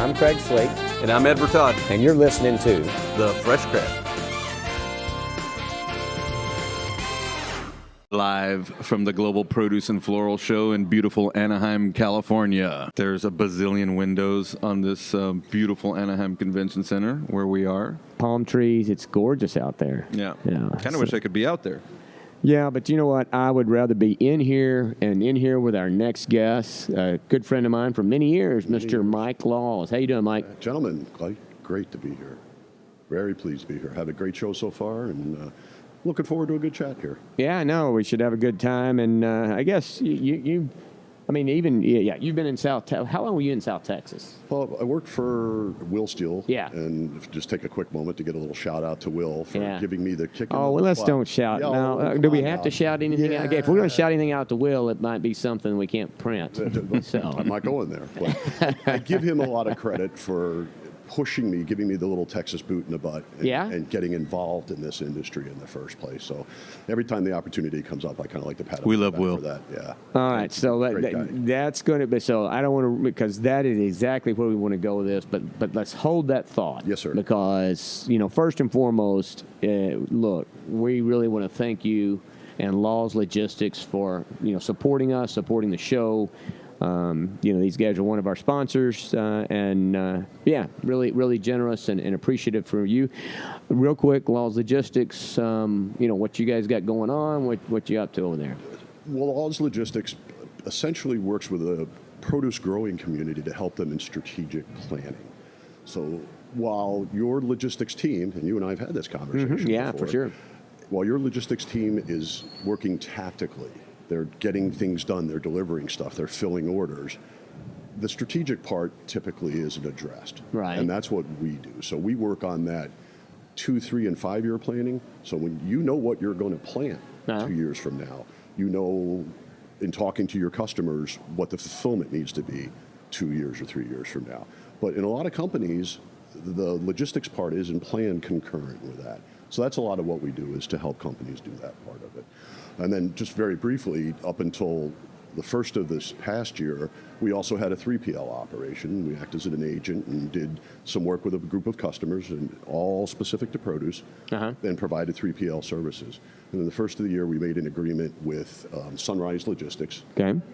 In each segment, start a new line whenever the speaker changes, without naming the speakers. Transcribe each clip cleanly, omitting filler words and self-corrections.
I'm Craig Slate.
And I'm Edward Todd.
And you're listening to
The Fresh CrEd. Live from the Global Produce and Floral Show in beautiful Anaheim, California. There's a bazillion windows on this beautiful Anaheim Convention Center where we are.
Palm trees. It's gorgeous out there.
Yeah. Kind of wish I could be out there.
Yeah, but you know what? I would rather be in here with our next guest, a good friend of mine for many years, Mr. Mike Laws. How you doing, Mike?
Gentlemen, great to be here. Very pleased to be here. Had a great show so far, and looking forward to a good chat here.
Yeah, I know. We should have a good time. And I guess you've been in South Texas. How long were you in South Texas?
Well, I worked for Will Steele.
Yeah.
And just take a quick moment to get a little shout out to Will for giving me the kick.
Oh, well, let's don't shout. No, do we have to shout anything out? Okay, if we're going to shout anything out to Will, it might be something we can't print. So.
I'm not going there. But I give him a lot of credit for pushing me, giving me the little Texas boot in the butt, and getting involved in this industry in the first place. So every time the opportunity comes up, I kind of like to pat him on the back for that. Yeah.
All right. So that's going to be, so I don't want to, because that is exactly where we want to go with this, but let's hold that thought.
Yes, sir.
Because, first and foremost, look, we really want to thank you and Laws Logistics for, supporting us, supporting the show. These guys are one of our sponsors, really, really generous and appreciative for you. Real quick, Laws Logistics, what you guys got going on, what you up to over there?
Well, Laws Logistics essentially works with a produce growing community to help them in strategic planning. So while your logistics team, and you and I have had this conversation before,
for sure.
While your logistics team is working tactically, they're getting things done, they're delivering stuff, they're filling orders, the strategic part typically isn't addressed.
Right.
And that's what we do. So we work on that 2, 3, and 5 year planning. So when you know what you're going to plant 2 years from now, you know in talking to your customers what the fulfillment needs to be 2 years or 3 years from now. But in a lot of companies, the logistics part isn't planned concurrent with that. So that's a lot of what we do, is to help companies do that part of it. And then just very briefly, up until the first of this past year, we also had a 3PL operation. We acted as an agent and did some work with a group of customers, and all specific to produce, and provided 3PL services. And in the first of the year, we made an agreement with Sunrise Logistics,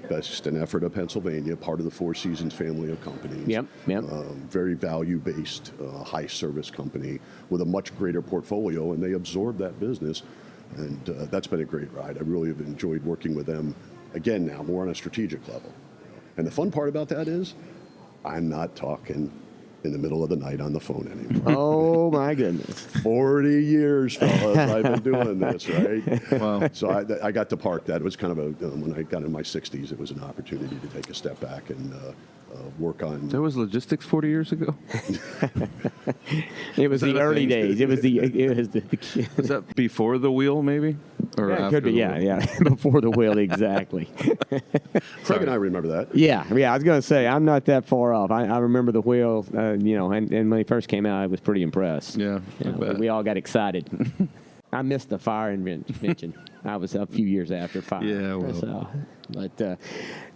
based in Ephrata, Pennsylvania, part of the Four Seasons family of companies.
Yep.
Very value-based, high-service company with a much greater portfolio, and they absorbed that business. And that's been a great ride. I really have enjoyed working with them, again now, more on a strategic level. And the fun part about that is I'm not talking in the middle of the night on the phone anymore.
Oh, my goodness.
40 years, fellas, I've been doing this, right? Wow. So I got to park that. It was kind of when I got in my 60s, it was an opportunity to take a step back and work on.
There was logistics 40 years ago?
It was the early days. It was the.
Was that before the wheel, maybe? Or
yeah,
after
it could be, before the wheel, exactly.
Craig and I remember that.
Yeah, I was going to say, I'm not that far off. I remember the wheel, and when it first came out, I was pretty impressed.
Yeah,
we all got excited. I missed the fire invention. I was a few years after fire.
Yeah, well.
So, but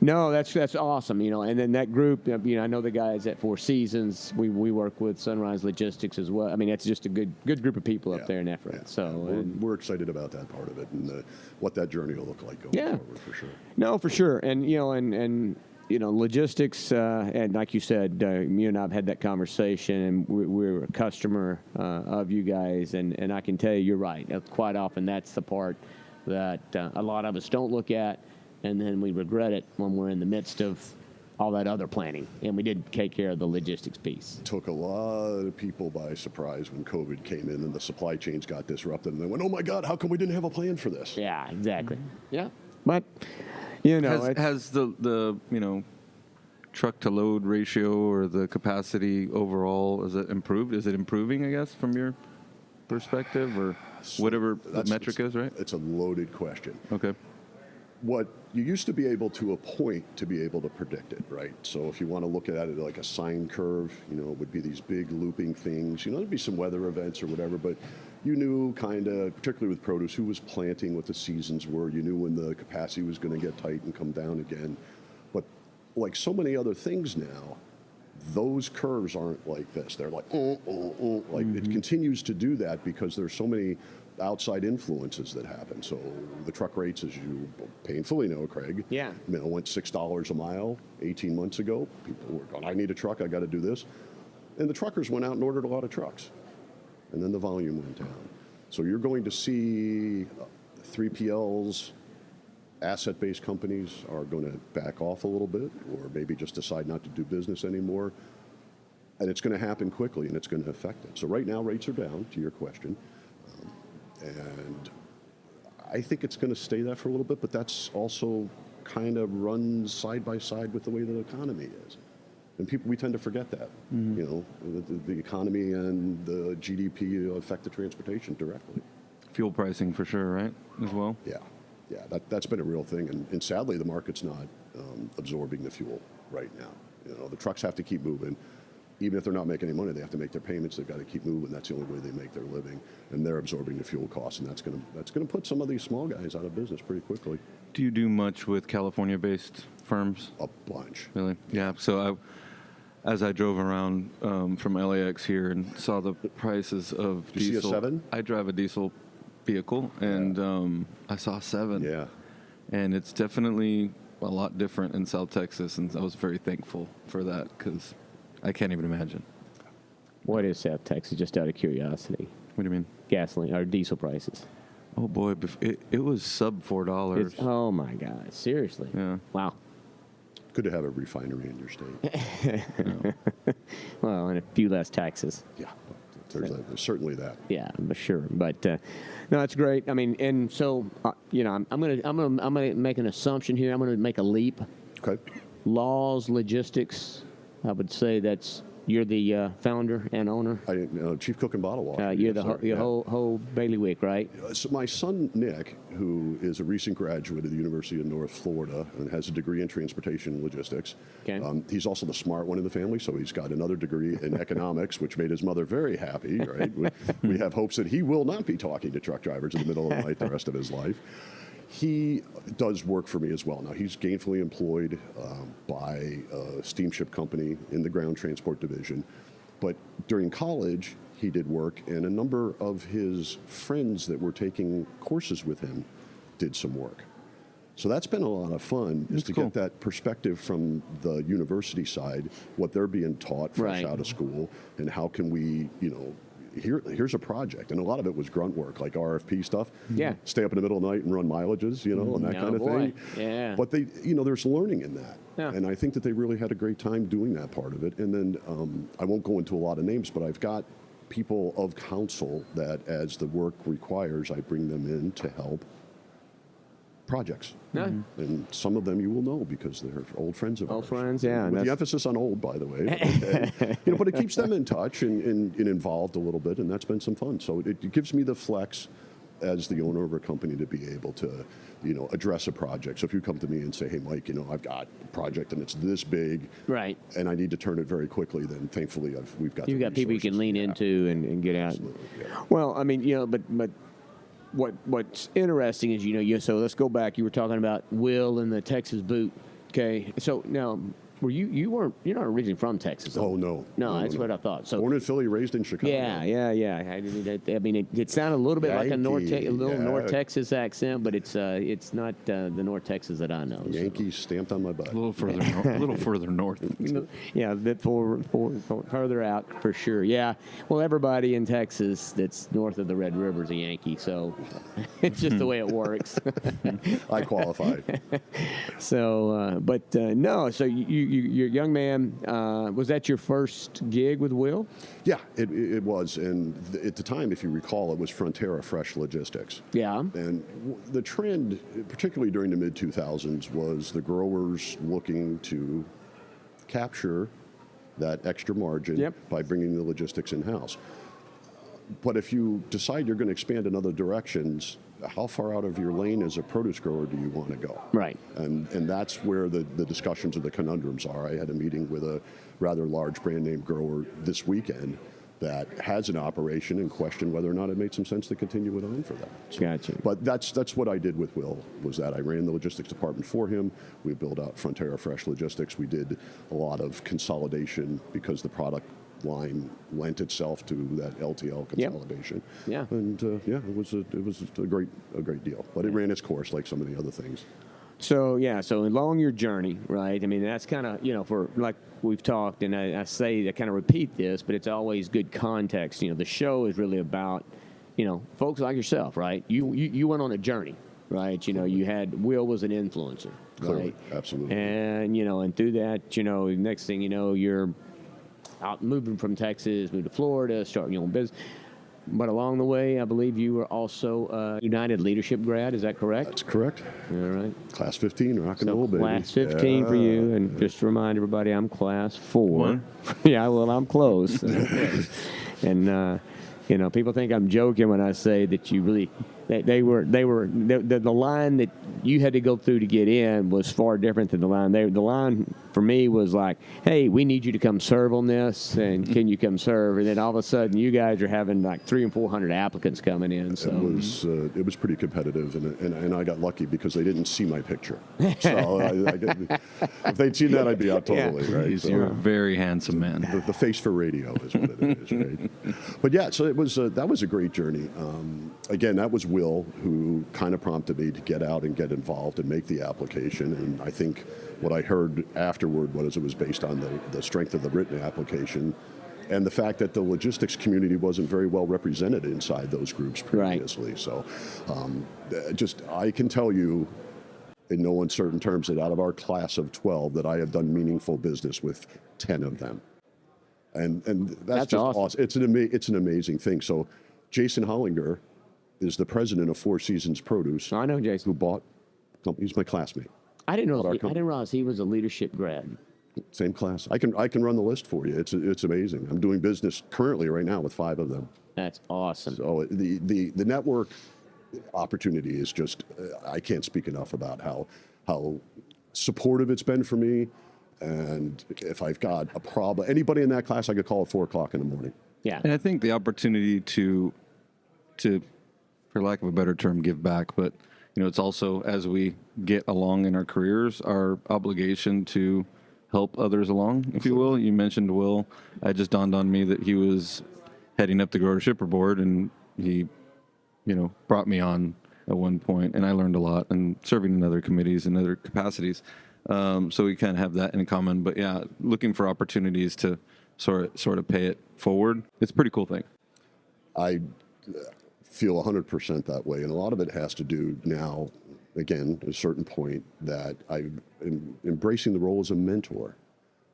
no, that's awesome. And then that group, I know the guys at Four Seasons. We work with Sunrise Logistics as well. I mean, that's just a good group of people up there in Ephrata.
Yeah.
So
we're excited about that part of it and what that journey will look like going forward, for sure.
No, for sure, and logistics, and like you said, you and I have had that conversation, and we're a customer of you guys, and I can tell you, you're right. Quite often, that's the part that a lot of us don't look at, and then we regret it when we're in the midst of all that other planning, and we did take care of the logistics piece.
Took a lot of people by surprise when COVID came in and the supply chains got disrupted, and they went, "Oh my God, how come we didn't have a plan for this?"
Yeah, exactly. Yeah, but
has the truck to load ratio or the capacity overall, is it improved? Is it improving, I guess, from your perspective, or whatever the metric is, right?
It's a loaded question.
Okay.
What you used to be able to a point to be able to predict it, right? So if you want to look at it like a sine curve, it would be these big looping things. There'd be some weather events or whatever, but you knew kind of, particularly with produce, who was planting, what the seasons were. You knew when the capacity was going to get tight and come down again. But like so many other things now, those curves aren't like this. They're like, like it continues to do that because there's so many outside influences that happen. So the truck rates, as you painfully know, Craig, went $6 a mile 18 months ago. People were going, I need a truck, I got to do this. And the truckers went out and ordered a lot of trucks. And then the volume went down. So you're going to see 3PLs, asset-based companies are going to back off a little bit, or maybe just decide not to do business anymore. And it's going to happen quickly, and it's going to affect it. So right now, rates are down, to your question. And I think it's going to stay that for a little bit, but that's also kind of runs side by side with the way the economy is. And we tend to forget that. You know, the economy and the GDP affect the transportation directly.
Fuel pricing for sure, right, as well?
Yeah, that's been a real thing. And sadly, the market's not absorbing the fuel right now. You know, the trucks have to keep moving. Even if they're not making any money, they have to make their payments. They've got to keep moving. That's the only way they make their living, and they're absorbing the fuel costs, and that's going to put some of these small guys out of business pretty quickly.
Do you do much with California-based firms?
A bunch.
Really? Yeah. So as I drove around from LAX here and saw the prices of
Did you
diesel.
see a 7?
I drive a diesel vehicle, and I saw a 7.
Yeah.
And it's definitely a lot different in South Texas, and I was very thankful for that because I can't even imagine.
What is South Texas, just out of curiosity?
What do you mean?
Gasoline or diesel prices?
Oh, boy. It was sub $4.
Oh, my God. Seriously?
Yeah.
Wow.
Good to have a refinery in your state.
Well, and a few less taxes.
Yeah, there's certainly that.
Yeah, but sure. But no, it's great. I mean, and so I'm gonna make an assumption here. I'm gonna make a leap.
Okay.
Laws, logistics. I would say you're the founder and owner.
Chief Cook and Bottle Washer.
You're the whole bailiwick, right?
So my son Nick, who is a recent graduate of the University of North Florida and has a degree in transportation and logistics.
Okay.
He's also the smart one in the family, so he's got another degree in economics, which made his mother very happy. Right? We have hopes that he will not be talking to truck drivers in the middle of the night the rest of his life. He does work for me as well. Now, he's gainfully employed by a steamship company in the ground transport division. But during college, he did work, and a number of his friends that were taking courses with him did some work. So that's been a lot of fun, is to get that perspective from the university side, what they're being taught fresh out of school, and how can we, here's a project, and a lot of it was grunt work, like RFP stuff.
Yeah.
Stay up in the middle of the night and run mileages, and that kind of thing.
Yeah.
But they, there's learning in that.
Yeah.
And I think that they really had a great time doing that part of it. And then I won't go into a lot of names, but I've got people of counsel that as the work requires, I bring them in to help projects.
Yeah.
And some of them you will know because they're old friends of ours.
Old friends, yeah.
With the emphasis on old, by the way. But it keeps them in touch and involved a little bit, and that's been some fun. So it gives me the flex as the owner of a company to be able to, address a project. So if you come to me and say, hey, Mike, I've got a project and it's this big,
right,
and I need to turn it very quickly, then thankfully we've got
You've got people you can lean into and get out.
Yeah.
Well, I mean, but what's interesting is, so let's go back. You were talking about Will and the Texas boot. Okay. So now, you're not originally from Texas?
Oh, no.
No, that's what I thought. So
born in Philly, raised in Chicago.
Yeah. I mean, it sounded a little bit like a North Texas accent, but it's not the North Texas that I know.
Yankees stamped on my butt.
A little further north.
Yeah, a bit further out for sure. Yeah. Well, everybody in Texas that's north of the Red River is a Yankee, so it's just the way it works.
I qualify.
So, no. So you're a young man. Was that your first gig with Will?
Yeah, it was. And at the time, if you recall, it was Frontera Fresh Logistics.
Yeah.
And the trend, particularly during the mid-2000s, was the growers looking to capture that extra margin by bringing the logistics in-house. But if you decide you're going to expand in other directions, how far out of your lane as a produce grower do you want to go?
Right.
And that's where the discussions of the conundrums are. I had a meeting with a rather large brand name grower this weekend that has an operation and question whether or not it made some sense to continue it on for them. So,
gotcha.
But that's what I did with Will, was that I ran the logistics department for him. We built out Frontera Fresh Logistics. We did a lot of consolidation because the product line lent itself to that LTL consolidation.
Yeah.
And it was a great deal. But it ran its course like so many other things.
So along your journey, right? I mean, that's kind of, for like we've talked, and I kind of repeat this, but it's always good context. The show is really about, folks like yourself, right? You went on a journey, right? You had Will was an influencer, right?
Absolutely.
And, and through that, next thing you know, you're out moving from Texas, moved to Florida, starting your own business. But along the way, I believe you were also a United Leadership grad. Is that correct?
That's correct.
All right.
Class 15, rock and roll, baby.
Class 15 for you. And just to remind everybody, I'm class 4. Yeah, well, I'm close. And, people think I'm joking when I say that you really... The line that you had to go through to get in was far different than the line. The line for me was like, hey, we need you to come serve on this, and can you come serve? And then all of a sudden, you guys are having like 300 and 400 applicants coming in. So
it was pretty competitive, and I got lucky because they didn't see my picture. So if they'd seen that, I'd be out totally. Yeah. Right?
You're a very handsome man.
The face for radio is what it is, right? But yeah, so it was that was a great journey. Again, that was Will, who kind of prompted me to get out and get involved and make the application. And I think what I heard afterward was it was based on the strength of the written application and the fact that the logistics community wasn't very well represented inside those groups previously. Right. So I can tell you in no uncertain terms that out of our class of 12 that I have done meaningful business with 10 of them. And that's just awesome. It's an amazing thing. So Jason Hollinger is the president of Four Seasons Produce.
I know Jason.
Who bought company. He's my classmate.
I didn't realize he was a leadership grad.
Same class. I can run the list for you. It's amazing. I'm doing business currently right now with 5 of them.
That's awesome.
So the network opportunity is just I can't speak enough about how supportive it's been for me. And if I've got a problem, anybody in that class I could call at 4:00 in the morning.
Yeah.
And I think the opportunity to for lack of a better term, give back, but it's also as we get along in our careers, our obligation to help others along, if you will. You mentioned Will. It just dawned on me that he was heading up the grower shipper board, and he, brought me on at one point, and I learned a lot and serving in other committees and other capacities. So we kind of have that in common. But yeah, looking for opportunities to sort of pay it forward. It's a pretty cool thing.
I feel 100% that way, and a lot of it has to do now, again, at a certain point, that I'm embracing the role as a mentor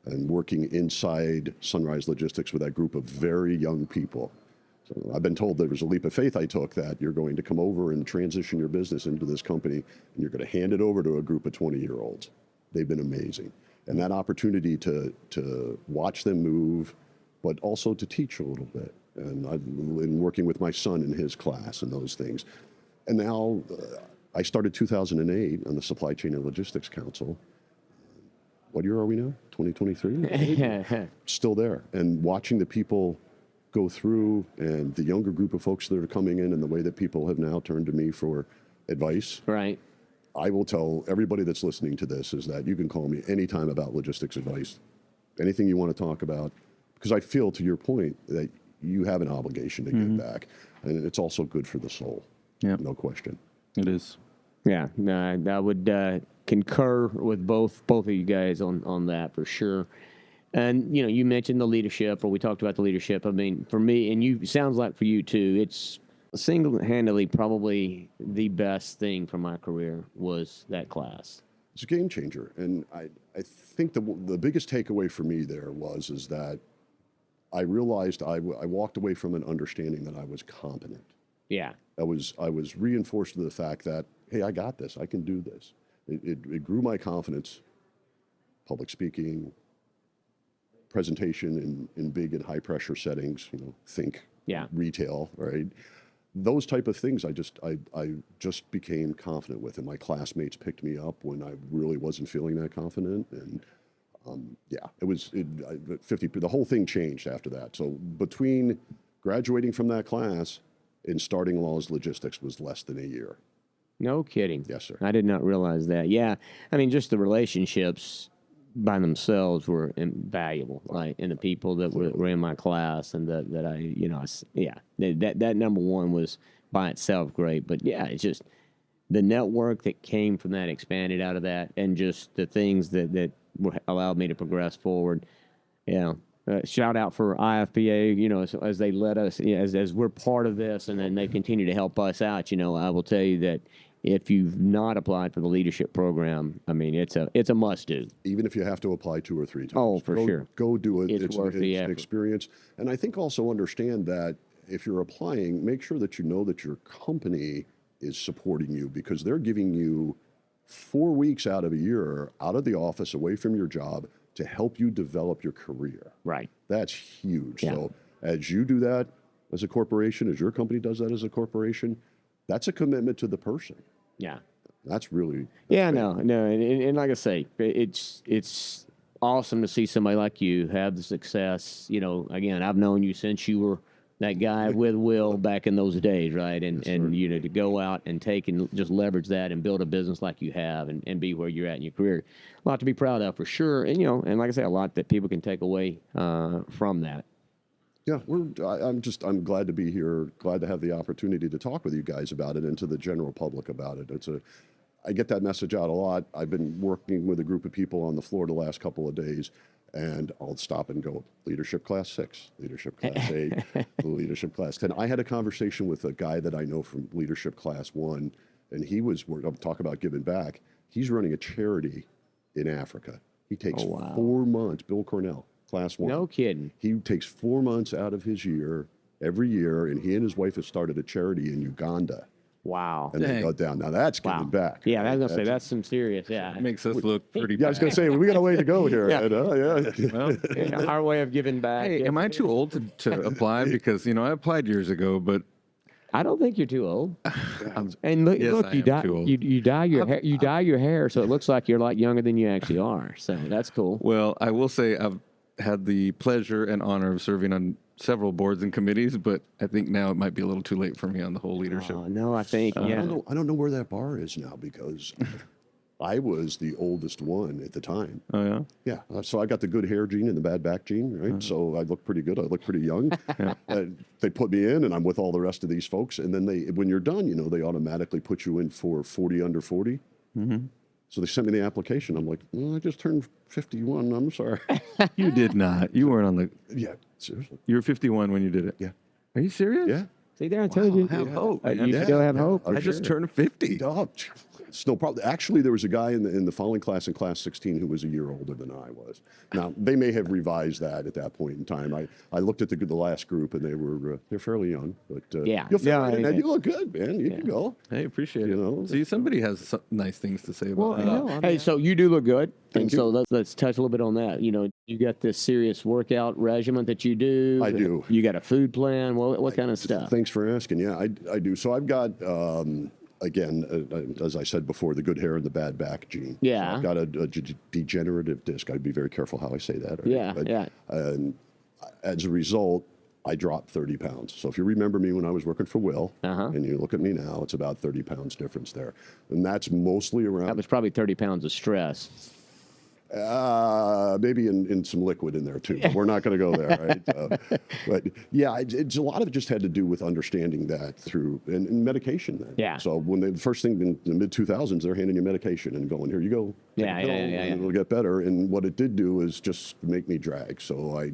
and working inside Sunrise Logistics with that group of very young people. So I've been told there was a leap of faith I took that you're going to come over and transition your business into this company, and you're going to hand it over to a group of 20-year-olds. They've been amazing. And that opportunity to watch them move, but also to teach a little bit. And I've been working with my son in his class and those things. And now I started 2008 on the Supply Chain and Logistics Council. What year are we now? 2023? Still there. And watching the people go through and the younger group of folks that are coming in and the way that people have now turned to me for advice.
Right.
I will tell everybody that's listening to this is that you can call me anytime about logistics advice, anything you want to talk about, because I feel, to your point, that you have an obligation to give back, and it's also good for the soul.
Yeah,
no question.
It is.
Yeah, I would concur with both of you guys on that for sure. And you mentioned the leadership, or we talked about the leadership. I mean, for me, and sounds like for you too, it's single-handedly probably the best thing for my career was that class.
It's a game changer, and I think the biggest takeaway for me there is that I realized I walked away from an understanding that I was competent.
Yeah.
I was reinforced to the fact that, hey, I got this. I can do this. It grew my confidence. Public speaking, presentation in big and high pressure settings. Think retail, right? Those type of things. I just became confident with, and my classmates picked me up when I really wasn't feeling that confident, and it was 50. The whole thing changed after that. So between graduating from that class and starting Laws Logistics was less than a year.
No kidding.
Yes, sir.
I did not realize that. Yeah, I mean, just the relationships by themselves were invaluable, right? And the people that were in my class and that I, that number one was by itself great. But yeah, it's just the network that came from that, expanded out of that, and just the things that allowed me to progress forward. Shout out for IFPA, as they let us, as we're part of this, and then they continue to help us out. I will tell you that if you've not applied for the leadership program, I mean, it's a must do.
Even if you have to apply 2 or 3 times.
Oh, for sure.
Go do it.
It's worth the effort.
An experience. And I think also understand that if you're applying, make sure that you know that your company is supporting you, because they're giving you 4 weeks out of a year out of the office, away from your job, to help you develop your career.
Right.
That's huge.
Yeah.
So as you do that as a corporation, as your company does that as a corporation, that's a commitment to the person.
Yeah.
That's really...
No. And like I say, it's awesome to see somebody like you have the success. Again, I've known you since you were that guy with Will back in those days, right? And to go out and take and just leverage that and build a business like you have and be where you're at in your career. A lot to be proud of for sure. And, and like I say, a lot that people can take away from that.
Yeah, I'm glad to be here, glad to have the opportunity to talk with you guys about it and to the general public about it. I get that message out a lot. I've been working with a group of people on the floor the last couple of days, and I'll stop and go, Leadership Class 6, Leadership Class 8, Leadership Class 10. I had a conversation with a guy that I know from Leadership Class 1, and I'm talking about giving back. He's running a charity in Africa. He takes 4 months, Bill Cornell, Class 1.
No kidding.
He takes 4 months out of his year, every year, and he and his wife have started a charity in Uganda.
Wow.
And they go down. Now that's giving back.
Yeah, I was going to say, that's some serious,
It makes us look pretty bad.
Yeah, I was going to say, we got a way to go here.
Well, our way of giving back.
Hey, am I too old to apply? Because, I applied years ago, but...
I don't think you're too old. And look, you dye your hair. You dye your hair so it looks like you're like younger than you actually are. So that's cool.
Well, I will say I've had the pleasure and honor of serving on several boards and committees, but I think now it might be a little too late for me on the whole leadership.
No, I think
I don't know where that bar is now, because I was the oldest one at the time.
Oh yeah.
Yeah. So I got the good hair gene and the bad back gene, right? So I look pretty good. I look pretty young. They put me in, and I'm with all the rest of these folks. And then when you're done, they automatically put you in for 40 under 40. Mm-hmm. So they sent me the application. I'm like, I just turned 51. I'm sorry.
You did not. You weren't on the...
Yeah, seriously.
You were 51 when you did it?
Yeah.
Are you serious?
Yeah.
See there, I told you.
I have hope.
You still have hope.
I just turned 50.
Oh, it's no problem. Actually, there was a guy in the following class, in class 16, who was a year older than I was. Now, they may have revised that at that point in time. I looked at the last group, and they're fairly young, but you'll fit right in, and you look good, man. You can go.
Hey, appreciate it. See, somebody has some nice things to say about that.
Hey, so you do look good.
Thank you.
So let's touch a little bit on that. You got this serious workout regimen that you do.
I do.
You got a food plan. What kind of stuff?
Thanks for asking. Yeah, I do. So I've got, again, as I said before, the good hair and the bad back gene.
Yeah.
So I've got a degenerative disc. I'd be very careful how I say that. Right?
Yeah.
And as a result, I dropped 30 pounds. So if you remember me when I was working for Will, and you look at me now, it's about 30 pounds difference there. And that's mostly around...
That was probably 30 pounds of stress.
Maybe in some liquid in there too. But we're not going to go there, right? But yeah, it's a lot of it just had to do with understanding that through and medication. Then,
yeah.
So when the first thing in the mid 2000s, they're handing you medication and going, here you go.
Yeah.
And it'll get better. And what it did do is just make me drag. So I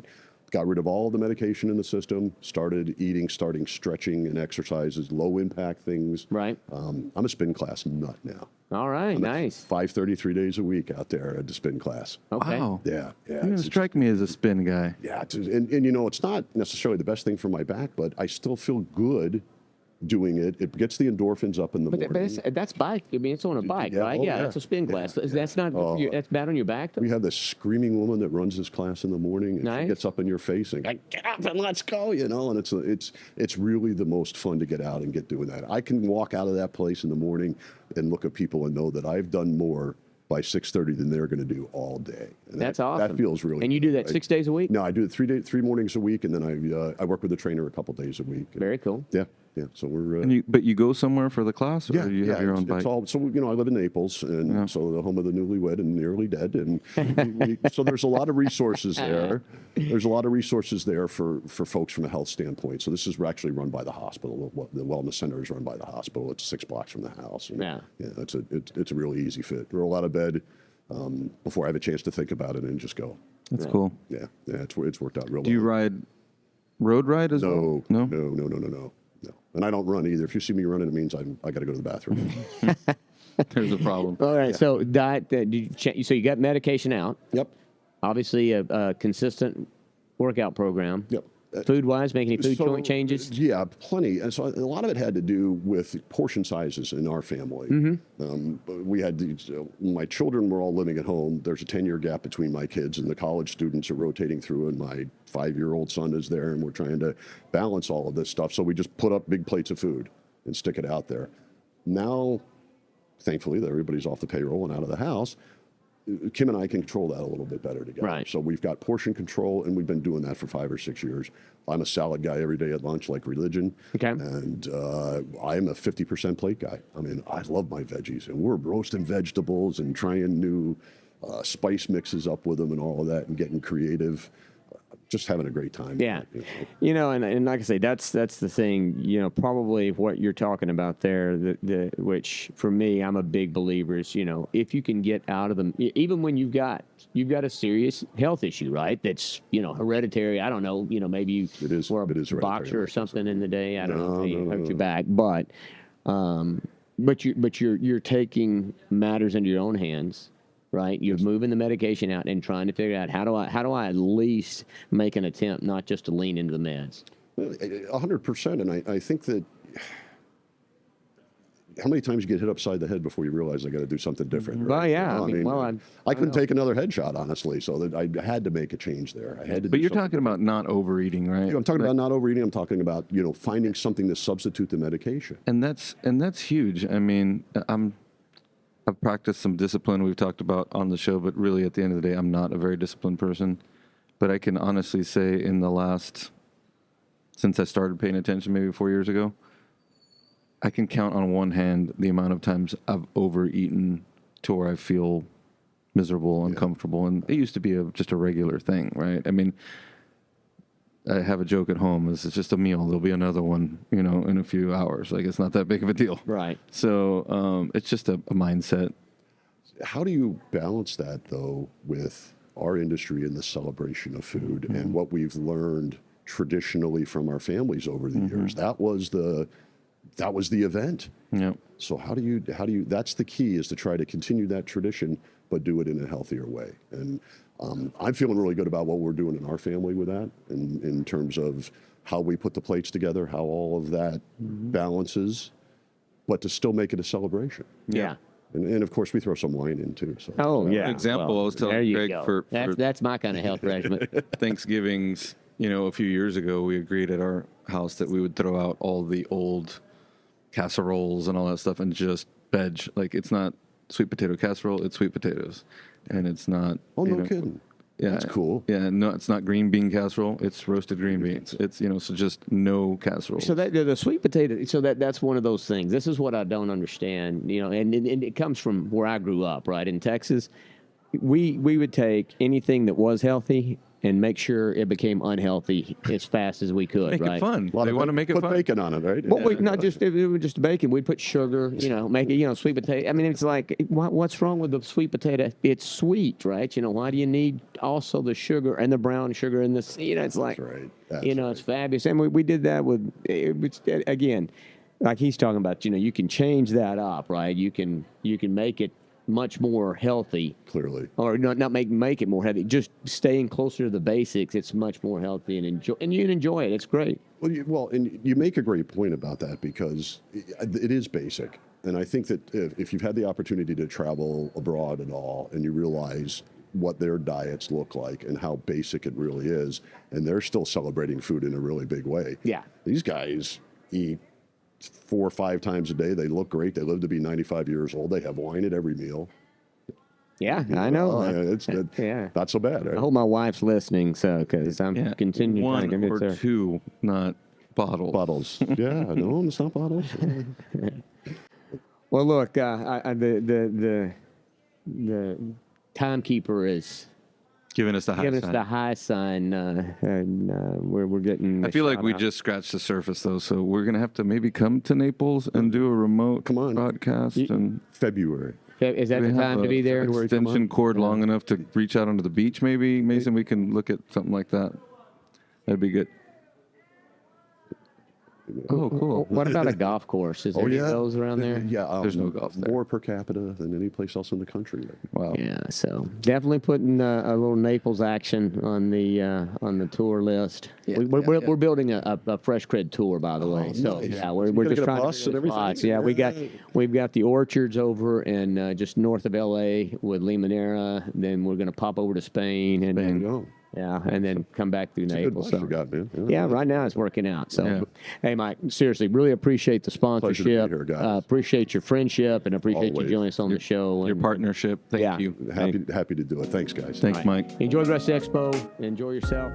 got rid of all the medication in the system, starting stretching and exercises, low impact things.
Right.
I'm a spin class nut now.
All right, nice.
5:30, 3 days a week out there at the spin class.
Okay.
Wow.
Yeah.
You don't strike me as a spin guy.
Yeah, and it's not necessarily the best thing for my back, but I still feel good doing it. It gets the endorphins up in the morning.
But that's bike. I mean, it's on a bike, right? Yeah, that's a spin class. That's not. That's bad on your back, though.
We have this screaming woman that runs this class in the morning, and she gets up in your face and like, get up and let's go, And it's really the most fun to get out and get doing that. I can walk out of that place in the morning and look at people and know that I've done more by 6:30 than they're going to do all day. And
that's awesome.
That feels really
And you do that 6 days a week?
No, I do it 3 mornings a week, and then I work with a trainer a couple days a week.
Very cool.
Yeah. Yeah, so we're.
But you go somewhere for the class, or you have your own bike?
It's all, so I live in Naples, and so the home of the newlywed and nearly dead, and so there's a lot of resources there. There's a lot of resources there for folks from a health standpoint. So this is actually run by the hospital. The wellness center is run by the hospital. It's 6 blocks from the house. And it's a really easy fit. Roll out of bed before I have a chance to think about it and just go.
That's cool.
Yeah, it's worked out real well.
Do you road ride as well?
No. No, and I don't run either. If you see me running, it means I got to go to the bathroom.
There's a problem.
All right, so diet. So you got medication out.
Yep.
Obviously, a consistent workout program.
Yep.
Food-wise, make any food changes?
Yeah, plenty. And so a lot of it had to do with portion sizes in our family. We had these, my children were all living at home. There's a 10-year gap between my kids, and the college students are rotating through, and my 5-year-old son is there, and we're trying to balance all of this stuff. So we just put up big plates of food and stick it out there. Now, thankfully, that everybody's off the payroll and out of the house, Kim and I can control that a little bit better together.
Right.
So we've got portion control, and we've been doing that for 5 or 6 years. I'm a salad guy every day at lunch, like religion.
Okay.
And I'm a 50% plate guy. I mean, I love my veggies, and we're roasting vegetables and trying new spice mixes up with them and all of that, and getting creative. Just having a great time.
Yeah. And like I say, that's the thing, probably what you're talking about there, which for me, I'm a big believer is, if you can get out of them, even when you've got a serious health issue, right? That's, hereditary. I don't know, maybe you were a boxer or something in the day. I don't know. You hurt your back, but you're taking matters into your own hands. Right, you're moving the medication out and trying to figure out how do I at least make an attempt not just to lean into the meds.
100%, and I think that how many times you get hit upside the head before you realize I got to do something different? Right?
Well, yeah,
I couldn't take another headshot, honestly, so that I had to make a change there. I had to.
But you're talking about not overeating, right?
I'm talking about not overeating. I'm talking about finding something to substitute the medication.
And that's huge. I mean, I've practiced some discipline we've talked about on the show, but really at the end of the day, I'm not a very disciplined person. But I can honestly say since I started paying attention maybe 4 years ago, I can count on one hand the amount of times I've overeaten to where I feel miserable, uncomfortable. And it used to be just a regular thing, right? I mean, I have a joke at home. It's just a meal. There'll be another one, in a few hours. Like, it's not that big of a deal.
Right.
So it's just a mindset.
How do you balance that, though, with our industry and the celebration of food and what we've learned traditionally from our families over the years? That was the event.
Yeah.
So how do you? That's the key, is to try to continue that tradition, but do it in a healthier way. And I'm feeling really good about what we're doing in our family with that, in terms of how we put the plates together, how all of that balances, but to still make it a celebration.
Yeah.
And of course, we throw some wine in too. So.
Oh, yeah.
Example, I was telling Greg for
that's my kind of health regimen.
Thanksgivings, a few years ago, we agreed at our house that we would throw out all the old casseroles and all that stuff and just veg. Like, it's not sweet potato casserole, it's sweet potatoes. And it's not.
Oh, no kidding.
Yeah.
That's cool.
Yeah, no, it's not green bean casserole, it's roasted green beans. It's, so just no casserole.
So the sweet potato, so that's one of those things. This is what I don't understand, and it comes from where I grew up, right? In Texas, we would take anything that was healthy and make sure it became unhealthy as fast as we could.
Make
right?
it fun. They want to make it fun.
Put bacon on it, right?
Well, not just it was just bacon. We'd put sugar. Make it. Sweet potato. I mean, it's like what's wrong with the sweet potato? It's sweet, right? Why do you need also the sugar and the brown sugar and this? It's like
That's right.
It's fabulous. And we did that with again, like he's talking about. You can change that up, right? You can make it much more healthy.
Clearly.
Or not make it more healthy. Just staying closer to the basics. It's much more healthy and you can enjoy it. It's great.
Well, and you make a great point about that, because it is basic. And I think that if you've had the opportunity to travel abroad at all, and you realize what their diets look like and how basic it really is, and they're still celebrating food in a really big way.
Yeah.
These guys eat 4 or 5 times a day. They look great. They live to be 95 years old. They have wine at every meal.
Yeah, I know.
It's not so bad. Right?
I hope my wife's listening, because I'm continuing trying to convince
one or
her.
two, not bottles.
Bottles. Yeah, no, it's not bottles.
Well, look, the timekeeper is
giving us the
high sign, and we're getting.
I feel like we just scratched the surface, though. So we're gonna have to maybe come to Naples and do a remote podcast in
February.
Is that the time to be there?
Extension cord long enough to reach out onto the beach, maybe, Mason. We can look at something like that. That'd be good.
Oh, cool. What about a golf course? Is there any of those around there?
Yeah,
there's no golf there.
More per capita than any place else in the country.
Wow.
Yeah, so definitely putting a little Naples action on the tour list.
Yeah,
we're building a Fresh CrEd tour, by the way. So
nice.
We're just trying
bus
to
and everything.
spots. Yeah, we've got the orchards over in just north of LA with Limonera. Then we're going to pop over to Spain and
There you go.
yeah, and then come back through Naples.
Good bus you got, man.
Yeah, right now it's working out. So, hey, Mike, seriously, really appreciate the sponsorship.
Pleasure to be here, guys.
Appreciate your friendship and appreciate
Always.
you joining us on the show.
Your partnership. Thank you.
Happy to do it. Thanks, guys.
Thanks, Mike.
Enjoy the rest of the expo. Enjoy yourself.